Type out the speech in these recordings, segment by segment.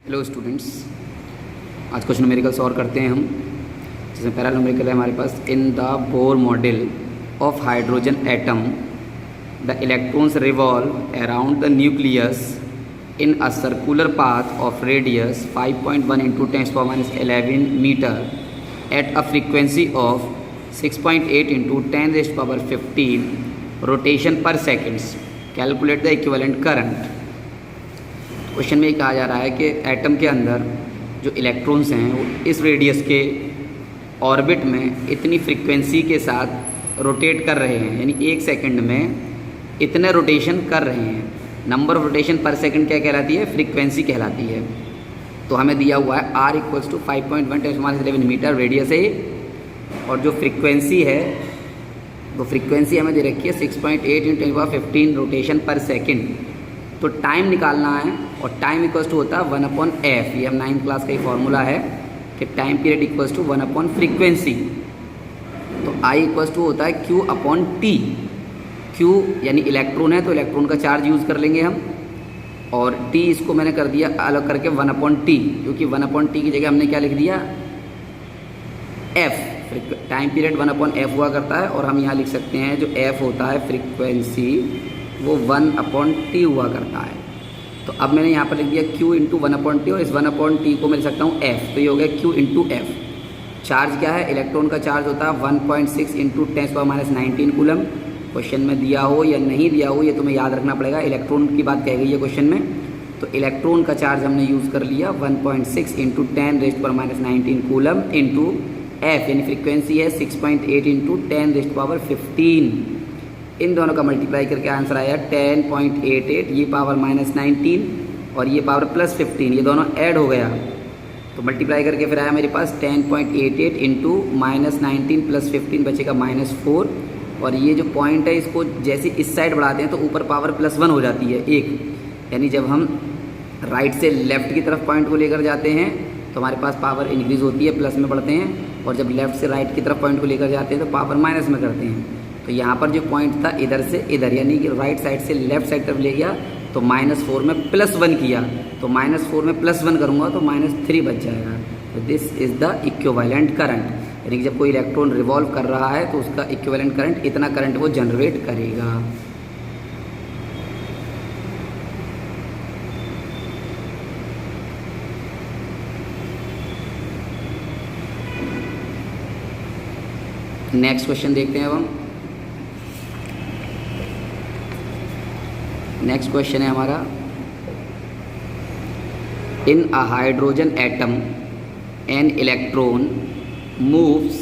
Hello students, आज कुछ numerical solve करते हैं हम, जिसमें पहला न्यूमेरिकल है हमारे पास। In the Bohr model of hydrogen atom the electrons revolve around the nucleus in a circular path of radius 5.1 × 10⁻11 metre at a frequency of 6.8 × 10⁻15 rotation per seconds. Calculate the equivalent current. Question में ये कहा जा रहा है कि atom के अंदर जो इलेक्ट्रॉन्स हैं वो इस रेडियस के ऑर्बिट में इतनी फ्रीक्वेंसी के साथ रोटेट कर रहे हैं, यानी 1 सेकंड में इतने रोटेशन कर रहे हैं। नंबर ऑफ रोटेशन पर सेकंड क्या कहलाती है? फ्रीक्वेंसी कहलाती है। तो हमें दिया हुआ है r = 5.1 × 10⁻11 मीटर रेडियस है, और जो फ्रीक्वेंसी है वो फ्रीक्वेंसी हमें दे रखी है 6.8 × 10⁻15 रोटेशन पर सेकेंड। तो टाइम निकालना है, और टाइम इक्वल्स टू होता है 1/f। ये हम 9th क्लास का ही फॉर्मूला है कि टाइम पीरियड इक्वल्स टू 1/फ्रीक्वेंसी। तो I इक्वल्स टू होता है Q/T। Q यानी इलेक्ट्रॉन है, तो इलेक्ट्रॉन का चार्ज यूज़ कर लेंगे हम, और T इसको मैंने कर दिया अलग करके 1/T, क्योंकि 1/T की जगह हमने क्या लिख दिया? F। टाइम पीरियड 1/f हुआ करता है, और हम यहाँ लिख सकते हैं जो F होता है फ्रीक्वेंसी वो 1/T हुआ करता है। तो अब मैंने यहाँ पर लिख दिया Q × 1/T, और इस 1/T को मैं लिख सकता हूँ F। तो ये हो गया Q × F। चार्ज क्या है? इलेक्ट्रॉन का चार्ज होता है 1.6 × 10⁻19 कूलम। क्वेश्चन में दिया हो या नहीं दिया हो ये तुम्हें याद रखना पड़ेगा। इलेक्ट्रॉन की बात कही गई है क्वेश्चन में, तो इलेक्ट्रॉन का चार्ज हमने यूज़ कर लिया 1.6 × 10⁻19 कूलम इंटू F, यानी फ्रीक्वेंसी है 6.8 × 10⁻15। इन दोनों का मल्टीप्लाई करके आंसर आया 10.88। ये पावर -19 और ये पावर +15, ये दोनों ऐड हो गया, तो मल्टीप्लाई करके फिर आया मेरे पास 10.88 × -19 + 15 बचेगा -4। और ये जो पॉइंट है इसको जैसे इस साइड बढ़ाते हैं तो ऊपर पावर +1 हो जाती है 1, यानी जब हम राइट से लेफ़्ट की तरफ पॉइंट को लेकर जाते हैं तो हमारे पास पावर इंक्रीज़ होती है, प्लस में बढ़ते हैं, और जब लेफ़्ट से राइट की तरफ पॉइंट को लेकर जाते हैं तो पावर माइनस में करते हैं। तो यहाँ पर जो पॉइंट था इधर से इधर, यानी कि राइट साइड से लेफ्ट साइड तरफ ले गया, तो -4 में +1 किया, तो -4 में +1 करूँगा तो -3 बच जाएगा। तो this is the equivalent current, यानी कि जब कोई इलेक्ट्रॉन रिवॉल्व कर रहा है तो उसका इक्विवेलेंट करंट इतना करंट वो जनरेट करेगा। नेक्स्ट क्वेश्चन देखते हैं अब हम। नेक्स्ट क्वेश्चन है हमारा, in a hydrogen atom an electron moves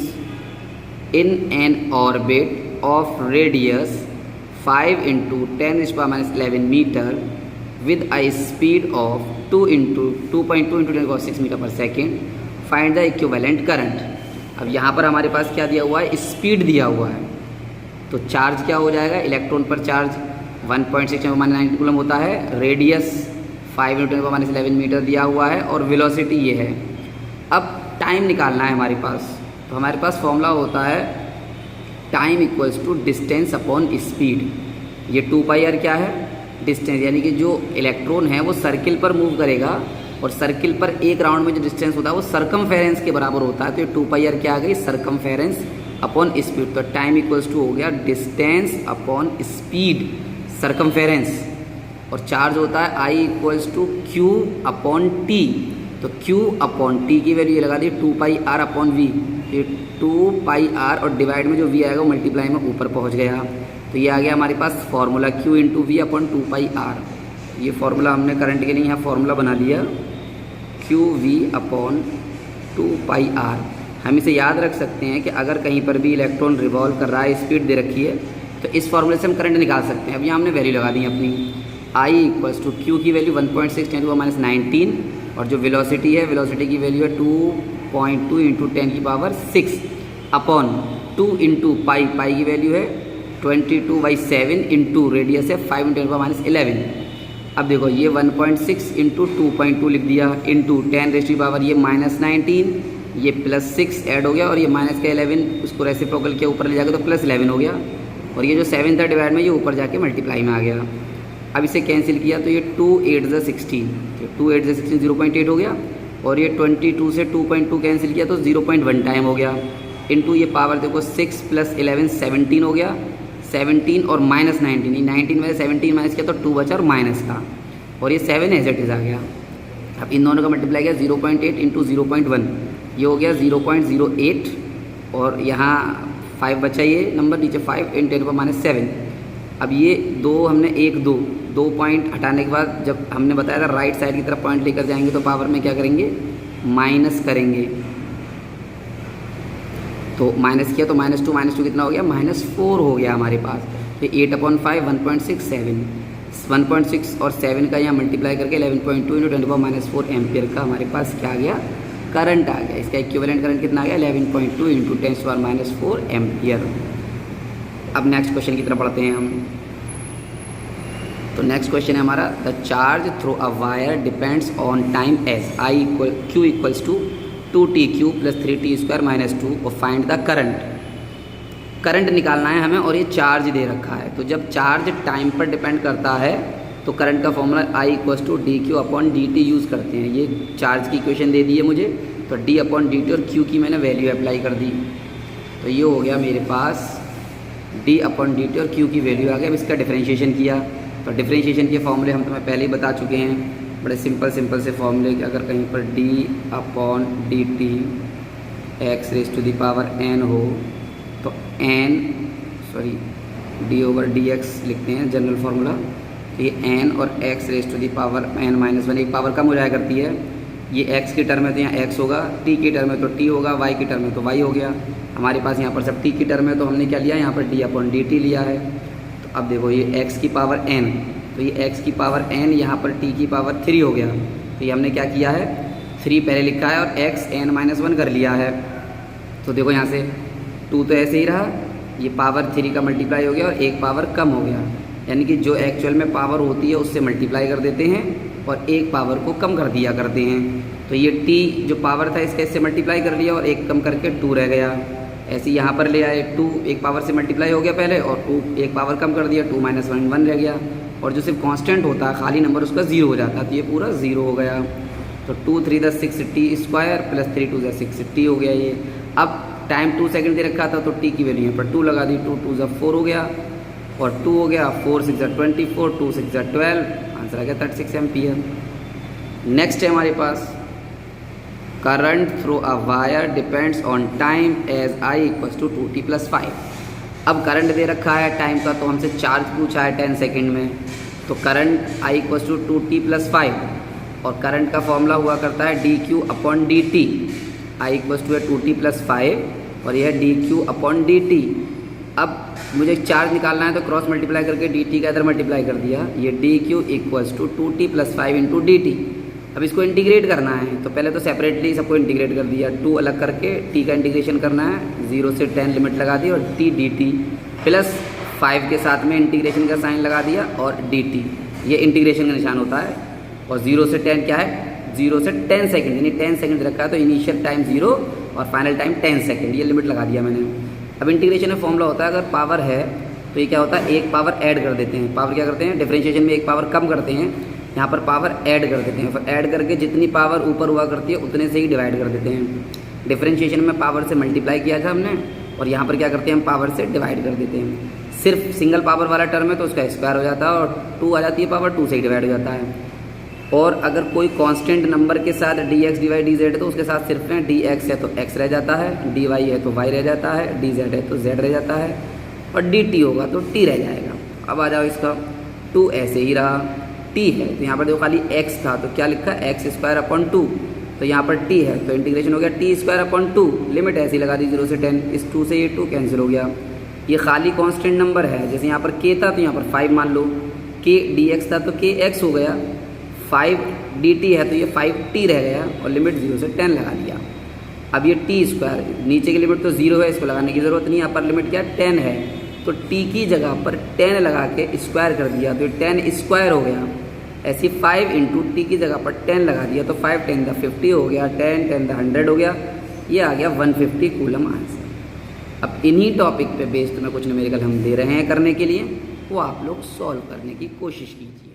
in an orbit of radius 5 × 10⁻11 metre with a speed of 2.2 × 10⁻6 metre per second. Find the equivalent current. अब यहाँ पर हमारे पास क्या दिया हुआ है? स्पीड दिया हुआ है, तो चार्ज क्या हो जाएगा? इलेक्ट्रॉन पर चार्ज 1.6 × 10⁻19 कूलम होता है, रेडियस 5 × 10⁻11 मीटर दिया हुआ है, और वेलोसिटी ये है। अब टाइम निकालना है हमारे पास, तो हमारे पास फॉर्मूला होता है time equals to distance upon speed. ये 2πr क्या है? डिस्टेंस, यानी कि जो इलेक्ट्रॉन है वो सर्किल पर मूव करेगा, और सर्किल पर एक राउंड में जो डिस्टेंस होता है वो सरकमफेरेंस के बराबर होता है। तो ये 2πr क्या आ गई? Circumference upon speed. तो टाइम इक्वल्स टू हो गया डिस्टेंस अपॉन स्पीड, सरकमफेरेंस, और चार्ज होता है I = Q/T। तो Q/T की वैल्यू ये लगा दी 2πr/v। ये 2πr और डिवाइड में जो v आएगा वो मल्टीप्लाई में ऊपर पहुंच गया, तो ये आ गया हमारे पास फॉर्मूला Q × v/2πr। ये फार्मूला हमने करंट के लिए यहाँ फार्मूला बना दिया QV/2πr। हम इसे याद रख सकते हैं कि अगर कहीं पर भी इलेक्ट्रॉन रिवॉल्व कर रहा है, स्पीड दे रखी है, तो इस फार्मूले से हम करंट निकाल सकते हैं। अब यहाँ हमने वैल्यू लगा दी अपनी। I = Q की वैल्यू 1.6 × 10⁻19, और जो वेलोसिटी है, वेलोसिटी की वैल्यू है 2.2 × 10⁻6 अपॉन 2 × पाई की वैल्यू है 22/7 इंटू रेडियस है 5 × 10⁻11। अब देखो ये 1.6 × 2.2 लिख दिया इंटू 10⁻, ये -19, ये +6 ऐड हो गया, और ये -11 उसको रेसिप्रोकल के ऊपर ले जाकर तो +11 हो गया, और ये जो 7 था डिवाइड में ये ऊपर जाके मल्टीप्लाई में आ गया। अब इसे कैंसिल किया तो ये 2 8 ज़ा 16, तो 2 8 ज़ा 16 0.8 हो गया, और ये 22 से 2.2 कैंसिल किया तो 0.1 टाइम हो गया, इनटू ये पावर देखो 6 + 11 17 हो गया, 17 और -19, 19 में 17 माइनस किया तो 2 बचा और माइनस का, और ये 7 एज इट इज़ आ गया। अब इन दोनों का मल्टीप्लाई किया 0.8 इंटू 0.1, ये हो गया 0.08, और यहाँ 5 बचा, ये नंबर नीचे 5 × 10⁻⁷। अब ये दो हमने 1 2 पॉइंट हटाने के बाद जब हमने बताया था राइट साइड की तरफ पॉइंट लेकर जाएंगे तो पावर में क्या करेंगे, माइनस करेंगे, तो माइनस किया तो -2 कितना हो गया, -4 हो गया हमारे पास। तो 8/5 1.67, 1.6 और 7 का यहाँ मल्टीप्लाई करके 11.2 × 10⁻⁴ एम्पियर का हमारे पास क्या आ गया, करंट आ गया। इसका इक्विवेलेंट करंट कितना आ गया, 11.2 × 10⁻⁴ एम्पियर। अब नेक्स्ट क्वेश्चन की तरफ पढ़ते हैं हम। तो नेक्स्ट क्वेश्चन है हमारा, the charge through a wire depends on time as Q = 2tq + 3t² - 2 और फाइंड द करंट। करंट निकालना है हमें और ये चार्ज दे रखा है। तो जब चार्ज टाइम पर डिपेंड करता है तो करंट का फॉर्मूला I = dq/dt यूज़ करते हैं। ये चार्ज की इक्वेशन दे दी है मुझे, तो d/dt और q की मैंने वैल्यू अप्लाई कर दी, तो ये हो गया मेरे पास d/dt और q की वैल्यू आ गया। अब इसका डिफरेंशिएशन किया, तो डिफरेंशिएशन के फॉर्मूले हम तुम्हें पहले ही बता चुके हैं, बड़े सिंपल से फॉर्मूले कि अगर कहीं पर d/dt x⁻n हो तो d/dx लिखते हैं जनरल फार्मूला। तो ये n और x⁻n-1 एक पावर कम हो जाया करती है, ये x की टर्म में तो यहाँ x होगा, t की टर्म में तो t होगा, y की टर्म में तो y हो गया। हमारे पास यहाँ पर सब t की टर्म है तो हमने क्या लिया, यहाँ पर d/dt लिया है। तो अब देखो ये x की पावर n, तो ये x की पावर n यहाँ पर t की पावर 3 हो गया, तो ये हमने क्या किया है, 3 पहले लिखा है और xn-1 कर लिया है। तो देखो यहाँ से 2 तो ऐसे ही रहा, ये पावर 3 का मल्टीप्लाई हो गया और एक पावर कम हो गया, यानी कि जो एक्चुअल में पावर होती है उससे मल्टीप्लाई कर देते हैं और एक पावर को कम कर दिया करते हैं। तो ये t जो पावर था इसका इससे मल्टीप्लाई कर लिया और एक कम करके 2 रह गया। ऐसे यहाँ पर ले आए, 2 एक पावर से मल्टीप्लाई हो गया पहले और 2 एक पावर कम कर दिया, 2 - 1 1 रह गया, और जो सिर्फ कांस्टेंट होता है खाली नंबर उसका 0 हो जाता है, तो ये पूरा 0 हो गया। तो 2 3 = 6t² + 3 2 = 6t हो गया ये। अब टाइम 2 सेकंड दे रखा था तो t की वैल्यू यहाँ पर 2 लगा दी, 2 2 = 4 हो गया और 2 हो गया, 4 6 = 24, 2 6 = 12, आंसर आ गया 36 एम्पियर। नेक्स्ट है हमारे पास, current through a wire depends on time as I = 2t + 5। अब करंट दे रखा है टाइम का, तो हमसे चार्ज पूछा है 10 सेकंड में, तो करंट I = 2t + 5 और करंट का फॉर्मूला हुआ करता है dq/dt। I = 2t + 5 और यह है dq/dt। अब मुझे चार्ज निकालना है तो क्रॉस मल्टीप्लाई करके dt का इधर मल्टीप्लाई कर दिया, ये dq = 2t + 5 × dt। अब इसको इंटीग्रेट करना है, तो पहले तो सेपरेटली सबको इंटीग्रेट कर दिया, 2 अलग करके t का इंटीग्रेशन करना है, 0 से 10 लिमिट लगा दी और t dt प्लस 5 के साथ में इंटीग्रेशन का साइन लगा दिया और dt, ये इंटीग्रेशन का निशान होता है। और 0 से 10 क्या है, 0 से 10 सेकंड, यानी 10 सेकंड रखा है तो इनिशियल टाइम 0 और फाइनल टाइम 10 सेकंड, ये लिमिट लगा दिया मैंने। अब इंटीग्रेशन में फॉर्मूला होता है, अगर पावर है तो ये क्या होता है, एक पावर ऐड कर देते हैं। पावर क्या करते हैं, डिफरेंशिएशन में एक पावर कम करते हैं, यहाँ पर पावर ऐड कर देते हैं, फिर ऐड करके जितनी पावर ऊपर हुआ करती है उतने से ही डिवाइड कर देते हैं। डिफरेंशिएशन में पावर से मल्टीप्लाई किया था हमने और यहाँ पर क्या करते हैं, हम पावर से डिवाइड कर देते हैं। सिर्फ सिंगल पावर वाला टर्म है तो उसका स्क्वायर हो जाता है और 2 आ जाती है पावर, 2 से ही डिवाइड हो जाता है। और अगर कोई कांस्टेंट नंबर के साथ dx/dz है तो उसके साथ सिर्फ में dx है तो x रह जाता है, dy है तो y रह जाता है, dz है तो z रह जाता है और dt होगा तो t रह जाएगा। अब आ जाओ इसका 2 ऐसे ही रहा, t है तो यहाँ पर देखो खाली x था तो क्या लिखा है x²/2, तो यहाँ पर t है तो इंटीग्रेशन हो गया t²/2, लिमिट ऐसी लगा दी 0 से 10, इस 2 से ये 2 कैंसिल हो गया। ये खाली कांस्टेंट नंबर है, जैसे यहाँ पर k था तो यहाँ पर 5 मान लो, k dx था तो kx हो गया, 5 dt है तो ये 5t रह गया और लिमिट 0 से 10 लगा दिया। अब ये t², नीचे की लिमिट तो 0 है, इसको लगाने की ज़रूरत नहीं, यहाँ पर लिमिट क्या 10 है तो t की जगह पर 10 लगा के स्क्वायर कर दिया तो 10² हो गया। ऐसी 5 × t की जगह पर 10 लगा दिया तो 5 10 × 50 हो गया, 10 10 × 100 हो गया, ये आ गया 150 कूलम आंसर। अब इन्हीं टॉपिक पे बेस्ड में कुछ न्यूमेरिकल हम दे रहे हैं करने के लिए, वो आप लोग सॉल्व करने की कोशिश कीजिए।